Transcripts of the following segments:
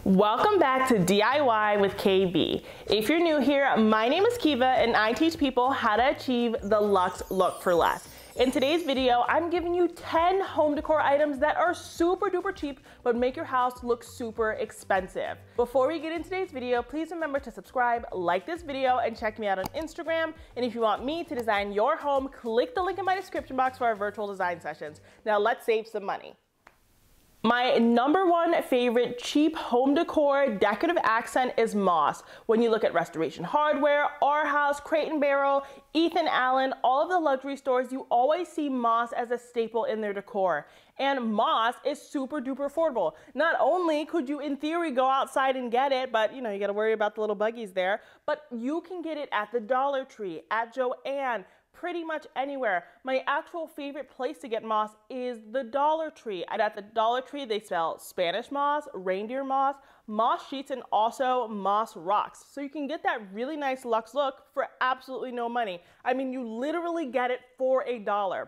Welcome back to DIY with KB. If you're new here, my name is Kiva and I teach people how to achieve the luxe look for less. In today's video, I'm giving you 10 home decor items that are super duper cheap but make your house look super expensive. Before we get into today's video, please remember to subscribe, like this video, and check me out on Instagram. And if you want me to design your home, click the link in my description box for our virtual design sessions. Now let's save some money. My number one favorite cheap home decor decorative accent is moss. When you look at Restoration Hardware, Our House, Crate & Barrel, Ethan Allen, all of the luxury stores, you always see moss as a staple in their decor. And moss is super duper affordable. Not only could you in theory go outside and get it, but you gotta worry about the little buggies there, but you can get it at the Dollar Tree, at Joann, pretty much anywhere. My actual favorite place to get moss is the Dollar Tree. And at the Dollar Tree, they sell Spanish moss, reindeer moss, moss sheets, and also moss rocks. So you can get that really nice luxe look for absolutely no money. I mean, you literally get it for $1.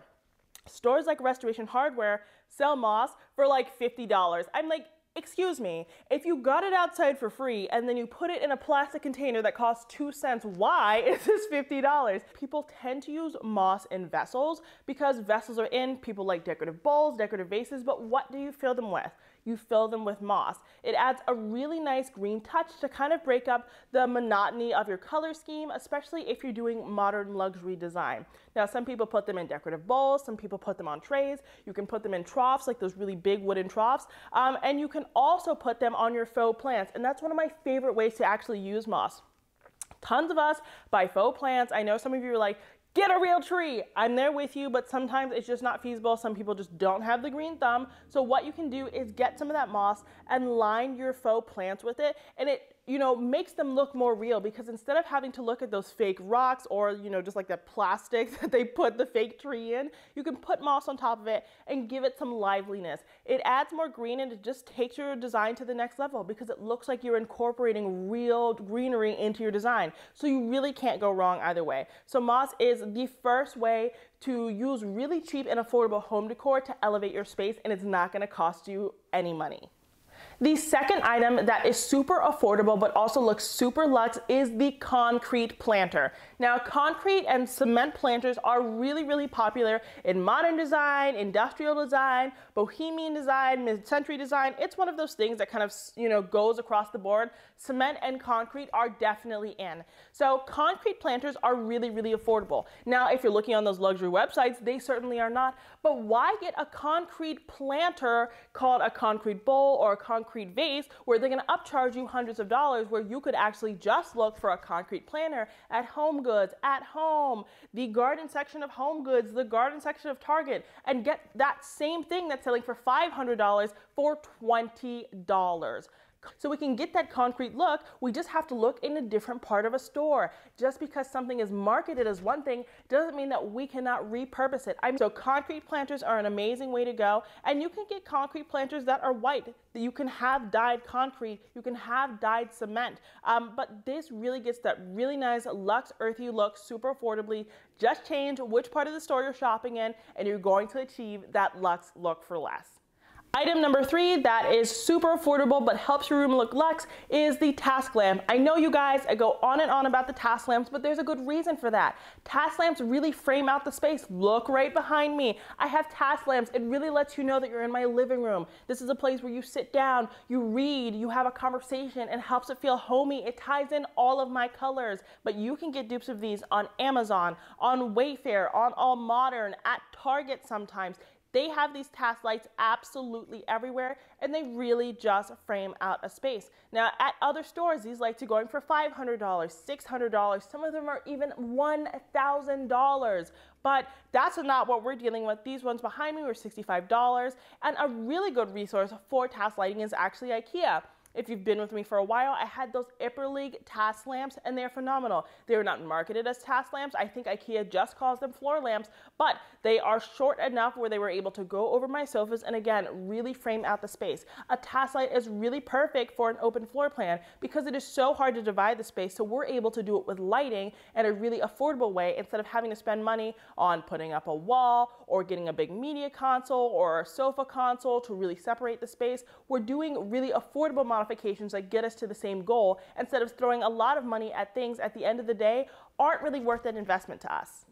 Stores like Restoration Hardware sell moss for like $50. I'm like, excuse me, if you got it outside for free and then you put it in a plastic container that costs 2 cents, why is this $50? People tend to use moss in vessels because vessels are in. People like decorative bowls, decorative vases, but what do you fill them with? You fill them with moss. It adds a really nice green touch to kind of break up the monotony of your color scheme, especially if you're doing modern luxury design. Now, some people put them in decorative bowls, some people put them on trays. You can put them in troughs, like those really big wooden troughs, and you can also put them on your faux plants, and that's one of my favorite ways to actually use moss. Tons of us buy faux plants. I know some of you are like, get a real tree. I'm there with you, but sometimes it's just not feasible. Some people just don't have the green thumb. So what you can do is get some of that moss and line your faux plants with it, and it makes them look more real, because instead of having to look at those fake rocks or, just like that plastic that they put the fake tree in, you can put moss on top of it and give it some liveliness. It adds more green and it just takes your design to the next level because it looks like you're incorporating real greenery into your design. So you really can't go wrong either way. So moss is the first way to use really cheap and affordable home decor to elevate your space, and it's not going to cost you any money. The second item that is super affordable but also looks super luxe is the concrete planter. Now, concrete and cement planters are really, really popular in modern design, industrial design, bohemian design, mid-century design. It's one of those things that kind of, goes across the board. Cement and concrete are definitely in. So concrete planters are really, really affordable. Now, if you're looking on those luxury websites, they certainly are not. But why get a concrete planter called a concrete bowl or a concrete vase where they're going to upcharge you hundreds of dollars, where you could actually just look for a concrete planter at Home Goods, at home, the garden section of Home Goods, the garden section of Target, and get that same thing that's selling for $500 for $20. So we can get that concrete look. We just have to look in a different part of a store. Just because something is marketed as one thing doesn't mean that we cannot repurpose it. So concrete planters are an amazing way to go, and you can get concrete planters that are white. You can have dyed concrete, you can have dyed cement, but this really gets that really nice luxe earthy look super affordably. Just change which part of the store you're shopping in and you're going to achieve that luxe look for less. Item number 3 that is super affordable but helps your room look luxe is the task lamp. I know you guys, I go on and on about the task lamps, but there's a good reason for that. Task lamps really frame out the space. Look right behind me. I have task lamps. It really lets you know that you're in my living room. This is a place where you sit down, you read, you have a conversation, and helps it feel homey. It ties in all of my colors, but you can get dupes of these on Amazon, on Wayfair, on All Modern, at Target sometimes. They have these task lights absolutely everywhere, and they really just frame out a space. Now, at other stores, these lights are going for $500, $600. Some of them are even $1,000. But that's not what we're dealing with. These ones behind me were $65. And a really good resource for task lighting is actually IKEA. If you've been with me for a while, I had those Ipper League task lamps, and they're phenomenal. They were not marketed as task lamps. I think IKEA just calls them floor lamps, but they are short enough where they were able to go over my sofas and, again, really frame out the space. A task light is really perfect for an open floor plan because it is so hard to divide the space, so we're able to do it with lighting in a really affordable way instead of having to spend money on putting up a wall or getting a big media console or a sofa console to really separate the space. We're doing really affordable modifications modifications that get us to the same goal instead of throwing a lot of money at things at the end of the day aren't really worth that investment to us.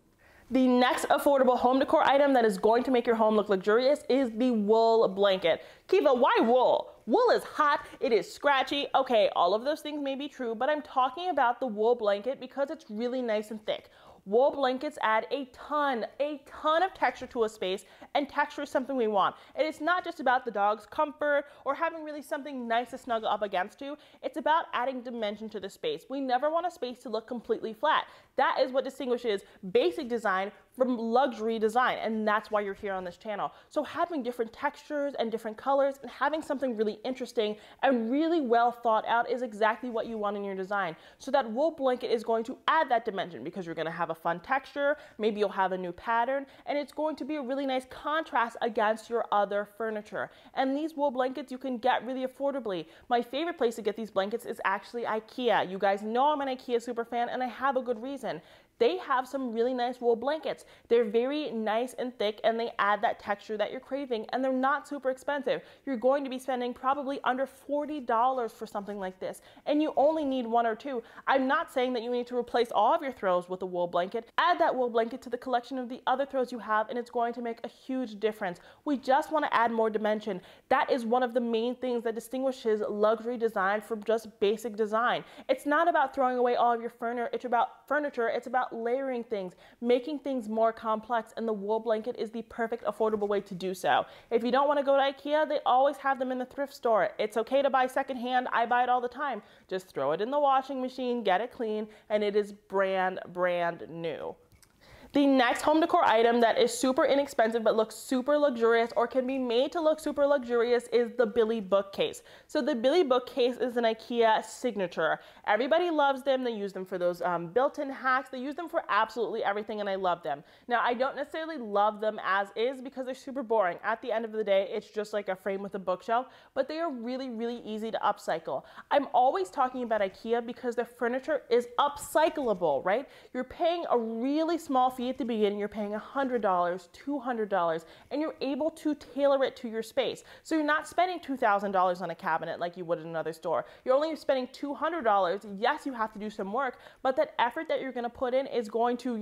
The next affordable home decor item that is going to make your home look luxurious is the wool blanket. Kiva, why wool? Wool is hot, it is scratchy. Okay, all of those things may be true, but I'm talking about the wool blanket because it's really nice and thick. Wool blankets add a ton of texture to a space, and texture is something we want. And it's not just about the dog's comfort or having really something nice to snuggle up against to. It's about adding dimension to the space. We never want a space to look completely flat. That is what distinguishes basic design from luxury design, and that's why you're here on this channel. So having different textures and different colors and having something really interesting and really well thought out is exactly what you want in your design. So that wool blanket is going to add that dimension because you're going to have a fun texture, maybe you'll have a new pattern, and it's going to be a really nice contrast against your other furniture. And these wool blankets you can get really affordably. My favorite place to get these blankets is actually IKEA. You guys know I'm an IKEA super fan, and I have a good reason. They have some really nice wool blankets. They're very nice and thick, and they add that texture that you're craving, and they're not super expensive. You're going to be spending probably under $40 for something like this, and you only need one or two. I'm not saying that you need to replace all of your throws with a wool blanket. Add that wool blanket to the collection of the other throws you have, and it's going to make a huge difference. We just want to add more dimension. That is one of the main things that distinguishes luxury design from just basic design. It's not about throwing away all of your furniture. It's about layering things, making things more complex, and the wool blanket is the perfect affordable way to do so. If you don't want to go to IKEA, they always have them in the thrift store. It's okay to buy secondhand. I buy it all the time. Just throw it in the washing machine, get it clean, and it is brand new. The next home decor item that is super inexpensive but looks super luxurious or can be made to look super luxurious is the Billy bookcase. So the Billy bookcase is an IKEA signature. Everybody loves them. They use them for those built-in hacks. They use them for absolutely everything, and I love them. Now, I don't necessarily love them as is because they're super boring. At the end of the day, it's just like a frame with a bookshelf, but they are really, really easy to upcycle. I'm always talking about IKEA because their furniture is upcyclable, right? You're paying a really small fee at the beginning. You're paying $100, $200, and you're able to tailor it to your space. So you're not spending $2,000 on a cabinet like you would in another store. You're only spending $200. Yes, you have to do some work, but that effort that you're going to put in is going to,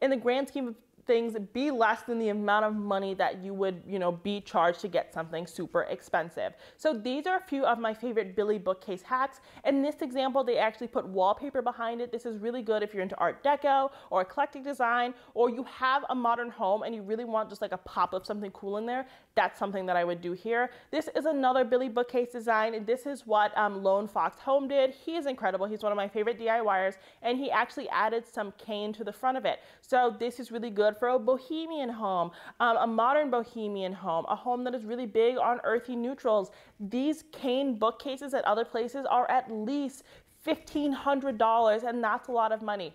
in the grand scheme of things, be less than the amount of money that you would, be charged to get something super expensive. So these are a few of my favorite Billy bookcase hacks. In this example, they actually put wallpaper behind it. This is really good if you're into Art Deco or eclectic design, or you have a modern home and you really want just like a pop of something cool in there. That's something that I would do here. This is another Billy bookcase design. This is what Lone Fox Home did. He is incredible. He's one of my favorite DIYers, and he actually added some cane to the front of it. So this is really good for a bohemian home, a modern bohemian home, a home that is really big on earthy neutrals. These cane bookcases at other places are at least $1,500, and that's a lot of money.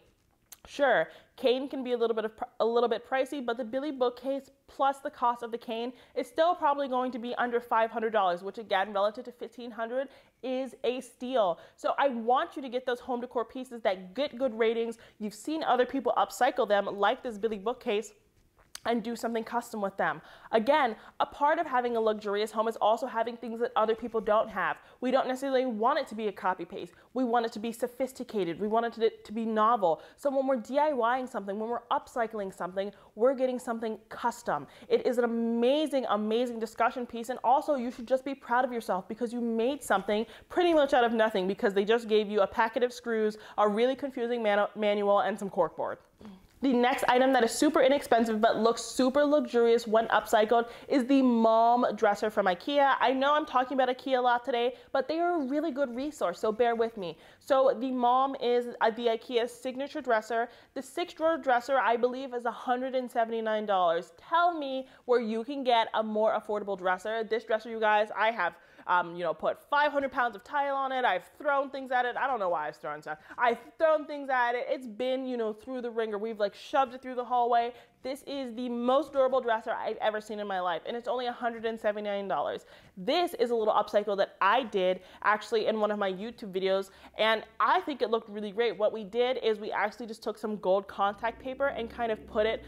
Sure, cane can be a little bit pricey, but the Billy bookcase plus the cost of the cane is still probably going to be under $500, which again, relative to $1,500 is a steal. So I want you to get those home decor pieces that get good ratings. You've seen other people upcycle them like this Billy bookcase and do something custom with them. Again, a part of having a luxurious home is also having things that other people don't have. We don't necessarily want it to be a copy paste. We want it to be sophisticated. We want it to be novel. So when we're DIYing something, when we're upcycling something, we're getting something custom. It is an amazing, amazing discussion piece, and also you should just be proud of yourself because you made something pretty much out of nothing because they just gave you a packet of screws, a really confusing manual, and some corkboard. The next item that is super inexpensive but looks super luxurious when upcycled is the mom dresser from IKEA. I know I'm talking about IKEA a lot today, but they are a really good resource, so bear with me. So the mom is the IKEA signature dresser. The 6-drawer dresser, I believe, is $179. Tell me where you can get a more affordable dresser. This dresser, you guys, I have put 500 pounds of tile on it. I've thrown things at it. I don't know why I've thrown stuff. I've thrown things at it. It's been, through the ringer. We've shoved it through the hallway. This is the most durable dresser I've ever seen in my life, and it's only $179. This is a little upcycle that I did actually in one of my YouTube videos, and I think it looked really great. What we did is we actually just took some gold contact paper and kind of put it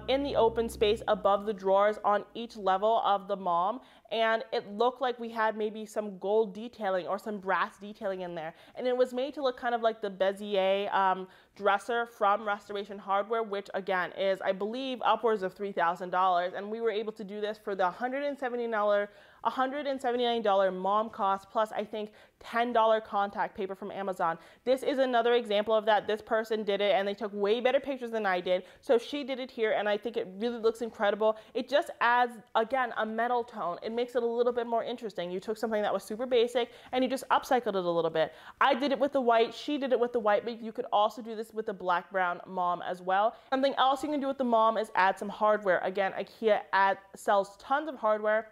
in the open space above the drawers on each level of the mom, and it looked like we had maybe some gold detailing or some brass detailing in there, and it was made to look kind of like the Bezier dresser from Restoration Hardware, which again is, I believe, upwards of $3,000, and we were able to do this for the $179 mom cost, plus I think $10 contact paper from Amazon. This is another example of that. This person did it and they took way better pictures than I did. So she did it here and I think it really looks incredible. It just adds, again, a metal tone. It makes it a little bit more interesting. You took something that was super basic and you just upcycled it a little bit. I did it with the white, she did it with the white, but you could also do this with the black brown mom as well. Something else you can do with the mom is add some hardware. Again, IKEA sells tons of hardware.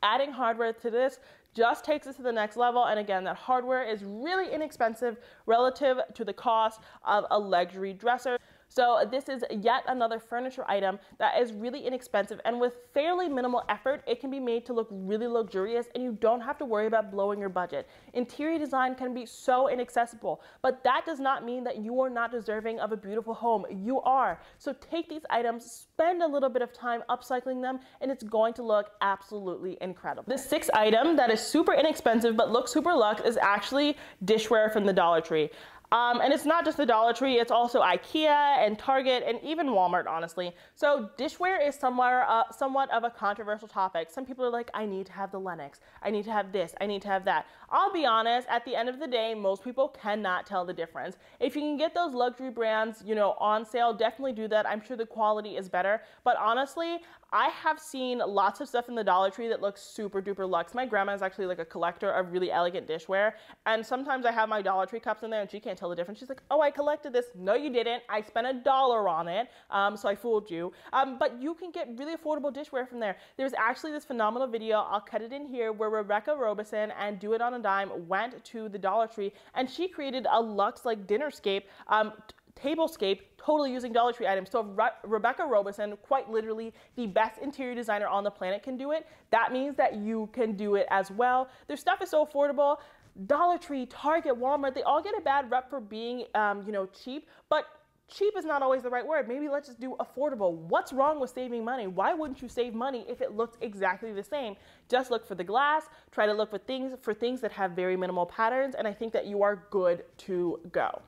Adding hardware to this just takes us to the next level, and again, that hardware is really inexpensive relative to the cost of a luxury dresser. So this is yet another furniture item that is really inexpensive, and with fairly minimal effort, it can be made to look really luxurious and you don't have to worry about blowing your budget. Interior design can be so inaccessible, but that does not mean that you are not deserving of a beautiful home. You are. So take these items, spend a little bit of time upcycling them, and it's going to look absolutely incredible. The sixth item that is super inexpensive but looks super luxe is actually dishware from the Dollar Tree. And it's not just the Dollar Tree, it's also IKEA and Target and even Walmart, honestly. So dishware is somewhat of a controversial topic. Some people are like, I need to have the Lennox, I need to have this, I need to have that. I'll be honest, at the end of the day, most people cannot tell the difference. If you can get those luxury brands, on sale, definitely do that. I'm sure the quality is better. But honestly, I have seen lots of stuff in the Dollar Tree that looks super duper luxe. My grandma is actually like a collector of really elegant dishware, and sometimes I have my Dollar Tree cups in there and she can't tell the difference. She's like, oh, I collected this. No, you didn't. I spent $1 on it, so I fooled you. But you can get really affordable dishware from there. There's actually this phenomenal video, I'll cut it in here, where Rebecca Robeson and Do It on a Dime went to the Dollar Tree and she created a luxe like dinnerscape, tablescape, totally using Dollar Tree items. So if Rebecca Robeson, quite literally the best interior designer on the planet, can do it, that means that you can do it as well. Their stuff is so affordable. Dollar Tree, Target, Walmart, they all get a bad rep for being, cheap, but cheap is not always the right word. Maybe let's just do affordable. What's wrong with saving money? Why wouldn't you save money if it looks exactly the same? Just look for the glass, try to look for things that have very minimal patterns, and I think that you are good to go.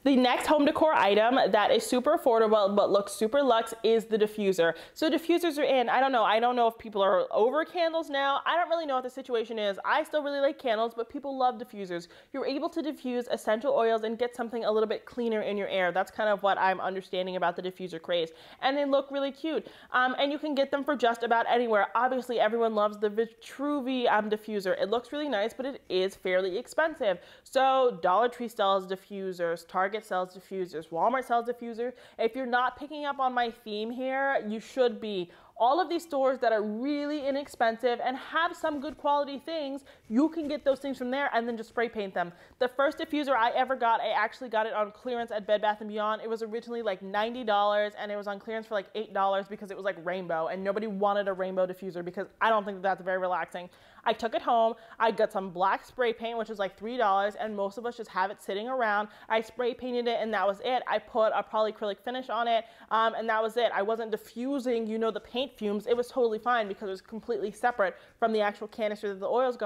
The next home decor item that is super affordable but looks super luxe is the diffuser. So diffusers are in. I don't know if people are over candles now. I don't really know what the situation is. I still really like candles, but people love diffusers. You're able to diffuse essential oils and get something a little bit cleaner in your air. That's kind of what I'm understanding about the diffuser craze. And they look really cute. And you can get them for just about anywhere. Obviously, everyone loves the Vitruvi diffuser. It looks really nice, but it is fairly expensive. So Dollar Tree sells diffusers, Target sells diffusers, Walmart sells diffusers. If you're not picking up on my theme here, you should be. All of these stores that are really inexpensive and have some good quality things, you can get those things from there and then just spray paint them. The first diffuser I ever got, I actually got it on clearance at Bed Bath & Beyond. It was originally like $90 and it was on clearance for like $8 because it was like rainbow, and nobody wanted a rainbow diffuser because I don't think that's very relaxing. I took it home, I got some black spray paint, which was like $3, and most of us just have it sitting around. I spray painted it and that was it. I put a polyacrylic finish on it, and that was it. I wasn't diffusing, the paint fumes. It was totally fine because it was completely separate from the actual canister that the oils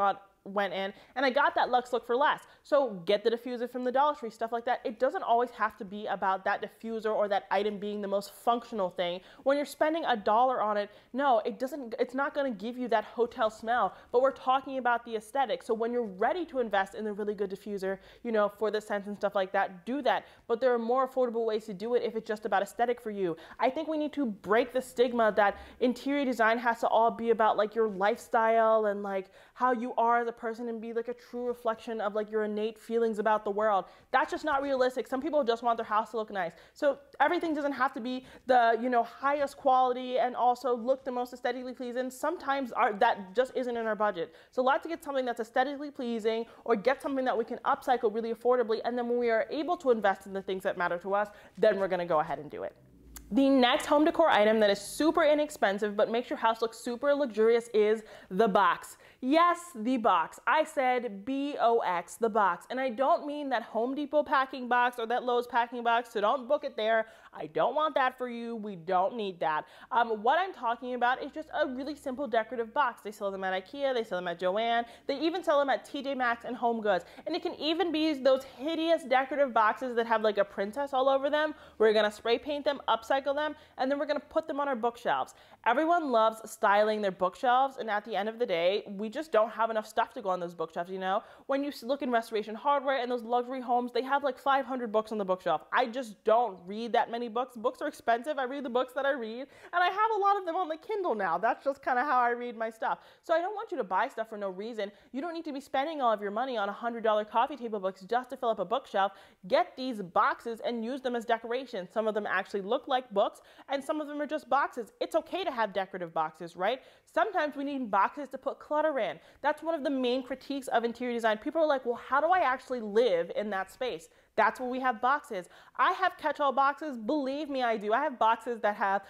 went in, and I got that luxe look for less. So get the diffuser from the Dollar Tree, stuff like that. It doesn't always have to be about that diffuser or that item being the most functional thing. When you're spending $1 on it, no, it's not going to give you that hotel smell, but we're talking about the aesthetic. So when you're ready to invest in a really good diffuser, for the scents and stuff like that, do that. But there are more affordable ways to do it if it's just about aesthetic for you. I think we need to break the stigma that interior design has to all be about like your lifestyle and like how you are as a person and be like a true reflection of like your innate feelings about the world. That's just not realistic. Some people just want their house to look nice. So everything doesn't have to be the, highest quality and also look the most aesthetically pleasing. Sometimes that just isn't in our budget. So let's get something that's aesthetically pleasing or get something that we can upcycle really affordably. And then when we are able to invest in the things that matter to us, then we're going to go ahead and do it. The next home decor item that is super inexpensive but makes your house look super luxurious is the box. Yes, the box. I said B-O-X, the box. And I don't mean that Home Depot packing box or that Lowe's packing box, so don't book it there. I don't want that for you. We don't need that. What I'm talking about is just a really simple decorative box. They sell them at IKEA, they sell them at Joann, they even sell them at TJ Maxx and Home Goods. And it can even be those hideous decorative boxes that have like a princess all over them. We're gonna spray paint them, upcycle them, and then we're gonna put them on our bookshelves. Everyone loves styling their bookshelves, and at the end of the day, we just don't have enough stuff to go on those bookshelves, you know? When you look in Restoration Hardware and those luxury homes, they have like 500 books on the bookshelf. I just don't read that many books. Books are expensive. I read the books that I read, and I have a lot of them on the Kindle now. That's just kind of how I read my stuff. So I don't want you to buy stuff for no reason. You don't need to be spending all of your money on $100 coffee table books just to fill up a bookshelf. Get these boxes and use them as decoration. Some of them actually look like books, and some of them are just boxes. It's okay to have decorative boxes, right? Sometimes we need boxes to put clutter in. That's one of the main critiques of interior design. People are like, well, how do I actually live in that space? That's where we have boxes. I have catch-all boxes. Believe me, I do. I have boxes that have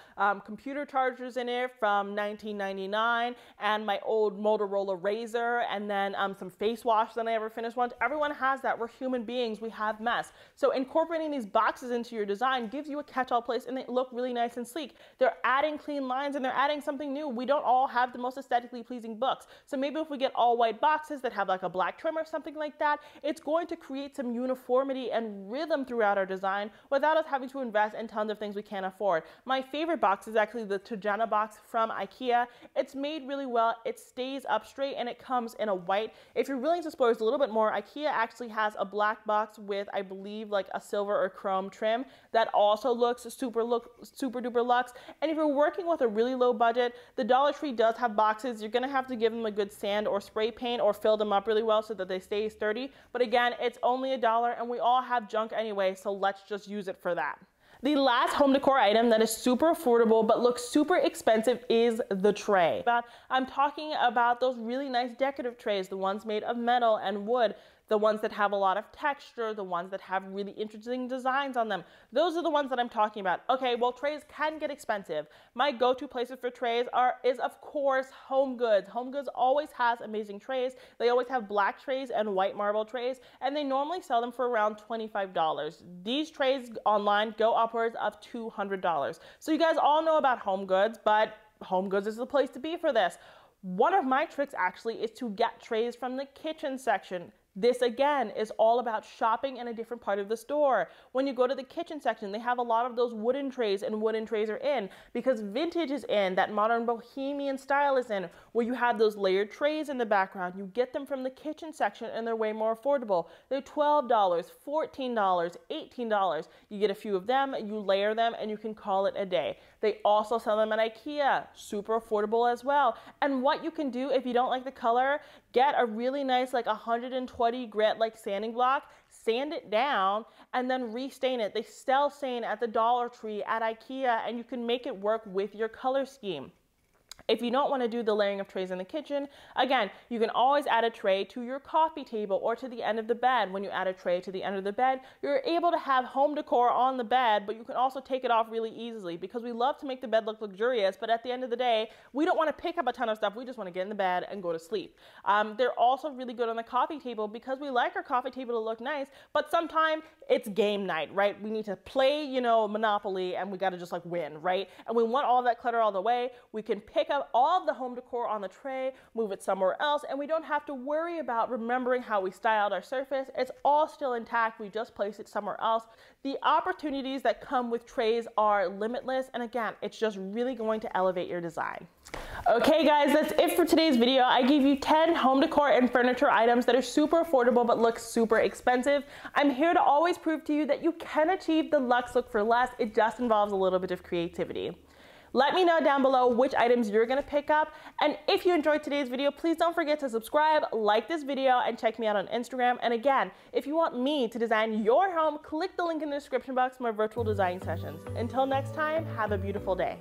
computer chargers in it from 1999 and my old Motorola Razor, and then some face wash that I ever finished once. Everyone has that. We're human beings. We have mess. So incorporating these boxes into your design gives you a catch-all place, and they look really nice and sleek. They're adding clean lines, and they're adding something new. We don't all have the most aesthetically pleasing books. So maybe if we get all white boxes that have like a black trim or something like that, it's going to create some uniformity and rhythm throughout our design without us having to invest in tons of things we can't afford. My favorite box is actually the Tujana box from IKEA. It's made really well, it stays up straight, and it comes in a white. If you're willing to splurge a little bit more, IKEA actually has a black box with, I believe, like a silver or chrome trim that also looks super duper luxe. And if you're working with a really low budget, the Dollar Tree does have boxes. You're gonna have to give them a good sand or spray paint or fill them up really well so that they stay sturdy. But again, it's only $1, and we all have junk anyway, so let's just use it for that. The last home decor item that is super affordable but looks super expensive is the tray. I'm talking about those really nice decorative trays, the ones made of metal and wood, the ones that have a lot of texture, the ones that have really interesting designs on them. Those are the ones that I'm talking about. Okay, well, trays can get expensive. My go-to places for trays is of course Home Goods. Home Goods always has amazing trays. They always have black trays and white marble trays, and they normally sell them for around $25. These trays online go upwards of $200. So you guys all know about Home Goods, but Home Goods is the place to be for this. One of my tricks actually is to get trays from the kitchen section. This again is all about shopping in a different part of the store. When you go to the kitchen section, they have a lot of those wooden trays, and wooden trays are in because vintage is in, that modern bohemian style is in, where you have those layered trays in the background. You get them from the kitchen section, and they're way more affordable. They're $12, $14, $18. You get a few of them, you layer them, and you can call it a day. They also sell them at IKEA, super affordable as well. And what you can do if you don't like the color, get a really nice like 120 grit like sanding block, sand it down, and then restain it. They sell stain at the Dollar Tree, at IKEA, and you can make it work with your color scheme. If you don't want to do the layering of trays in the kitchen, again, you can always add a tray to your coffee table or to the end of the bed. When you add a tray to the end of the bed, you're able to have home decor on the bed, but you can also take it off really easily because we love to make the bed look luxurious, but at the end of the day, we don't want to pick up a ton of stuff. We just want to get in the bed and go to sleep. They're also really good on the coffee table because we like our coffee table to look nice, but sometimes it's game night, right? We need to play, you know, Monopoly, and we got to just like win, right? And we want all that clutter all the way. We can pick up all of the home decor on the tray, move it somewhere else, and we don't have to worry about remembering how we styled our surface. It's all still intact. We just place it somewhere else. The opportunities that come with trays are limitless, and again, it's just really going to elevate your design. Okay guys, that's it for today's video. I gave you 10 home decor and furniture items that are super affordable but look super expensive. I'm here to always prove to you that you can achieve the luxe look for less. It just involves a little bit of creativity. Let me know down below which items you're gonna pick up. And if you enjoyed today's video, please don't forget to subscribe, like this video, and check me out on Instagram. And again, if you want me to design your home, click the link in the description box for my virtual design sessions. Until next time, have a beautiful day.